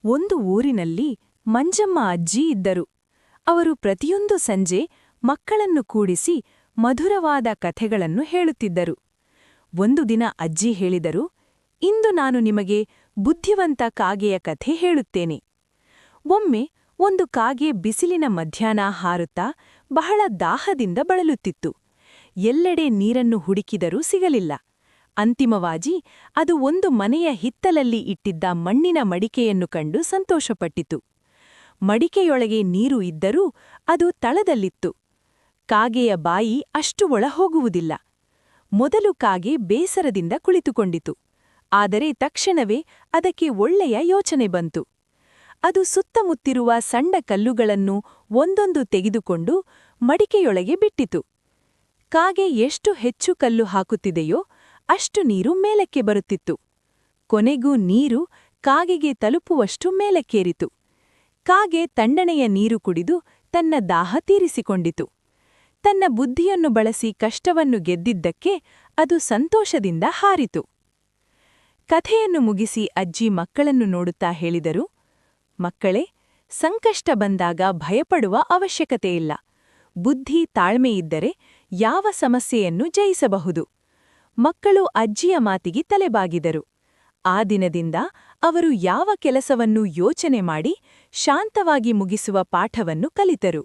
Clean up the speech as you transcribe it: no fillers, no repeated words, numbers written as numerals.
ಒಂದು ಊರಿನಲ್ಲಿ ಮಂಜಮ್ಮ ಅಜ್ಜಿ ಇದ್ದರು. ಅವರು ಪ್ರತಿಯೊಂದು ಸಂಜೆ ಮಕ್ಕಳನ್ನು ಕೂಡಿಸಿ ಮಧುರವಾದ ಕಥೆಗಳನ್ನು ಹೇಳುತ್ತಿದ್ದರು. ಒಂದು ದಿನ ಅಜ್ಜಿ ಹೇಳಿದರು, ಇಂದು ನಾನು ನಿಮಗೆ ಬುದ್ಧಿವಂತ ಕಾಗೆಯ ಕಥೆ ಹೇಳುತ್ತೇನೆ. ಒಮ್ಮೆ ಒಂದು ಕಾಗೆ ಬಿಸಿಲಿನ ಮಧ್ಯಾಹ್ನ ಹಾರುತ್ತಾ ಬಹಳ ದಾಹದಿಂದ ಬಳಲುತ್ತಿತ್ತು. ಎಲ್ಲೆಡೆ ನೀರನ್ನು ಹುಡುಕಿದರೂ ಸಿಗಲಿಲ್ಲ. ಅಂತಿಮವಾಗಿ ಅದು ಒಂದು ಮನೆಯ ಹಿತ್ತಲಲ್ಲಿ ಇಟ್ಟಿದ್ದ ಮಣ್ಣಿನ ಮಡಿಕೆಯನ್ನು ಕಂಡು ಸಂತೋಷಪಟ್ಟಿತು. ಮಡಿಕೆಯೊಳಗೆ ನೀರು ಇದ್ದರೂ ಅದು ತಳದಲ್ಲಿತ್ತು. ಕಾಗೆಯ ಬಾಯಿ ಅಷ್ಟು ಒಳಹೋಗುವುದಿಲ್ಲ. ಮೊದಲು ಕಾಗೆ ಬೇಸರದಿಂದ ಕುಳಿತುಕೊಂಡಿತು. ಆದರೆ ತಕ್ಷಣವೇ ಅದಕ್ಕೆ ಒಳ್ಳೆಯ ಯೋಚನೆ ಬಂತು. ಅದು ಸುತ್ತಮುತ್ತಿರುವ ಸಣ್ಣ ಕಲ್ಲುಗಳನ್ನು ಒಂದೊಂದು ತೆಗೆದುಕೊಂಡು ಮಡಿಕೆಯೊಳಗೆ ಬಿಟ್ಟಿತು. ಕಾಗೆ ಎಷ್ಟು ಹೆಚ್ಚು ಕಲ್ಲು ಹಾಕುತ್ತಿದೆಯೋ ಅಷ್ಟು ನೀರು ಮೇಲಕ್ಕೆ ಬರುತ್ತಿತ್ತು. ಕೊನೆಗೂ ನೀರು ಕಾಗೆಗೆ ತಲುಪುವಷ್ಟು ಮೇಲಕ್ಕೇರಿತು. ಕಾಗೆ ತಣ್ಣನೆಯ ನೀರು ಕುಡಿದು ತನ್ನ ದಾಹ ತೀರಿಸಿಕೊಂಡಿತು. ತನ್ನ ಬುದ್ಧಿಯನ್ನು ಬಳಸಿ ಕಷ್ಟವನ್ನು ಗೆದ್ದಿದ್ದಕ್ಕೆ ಅದು ಸಂತೋಷದಿಂದ ಹಾರಿತು. ಕಥೆಯನ್ನು ಮುಗಿಸಿ ಅಜ್ಜಿ ಮಕ್ಕಳನ್ನು ನೋಡುತ್ತಾ ಹೇಳಿದರು, ಮಕ್ಕಳೇ, ಸಂಕಷ್ಟ ಬಂದಾಗ ಭಯಪಡುವ ಅವಶ್ಯಕತೆಯಿಲ್ಲ. ಬುದ್ಧಿ ತಾಳ್ಮೆಯಿದ್ದರೆ ಯಾವ ಸಮಸ್ಯೆಯನ್ನು ಜಯಿಸಬಹುದು. ಮಕ್ಕಳು ಅಜ್ಜಿಯ ಮಾತಿಗೆ ತಲೆಬಾಗಿದರು. ಆ ದಿನದಿಂದ ಅವರು ಯಾವ ಕೆಲಸವನ್ನೂ ಯೋಚನೆ ಮಾಡಿ ಶಾಂತವಾಗಿ ಮುಗಿಸುವ ಪಾಠವನ್ನು ಕಲಿತರು.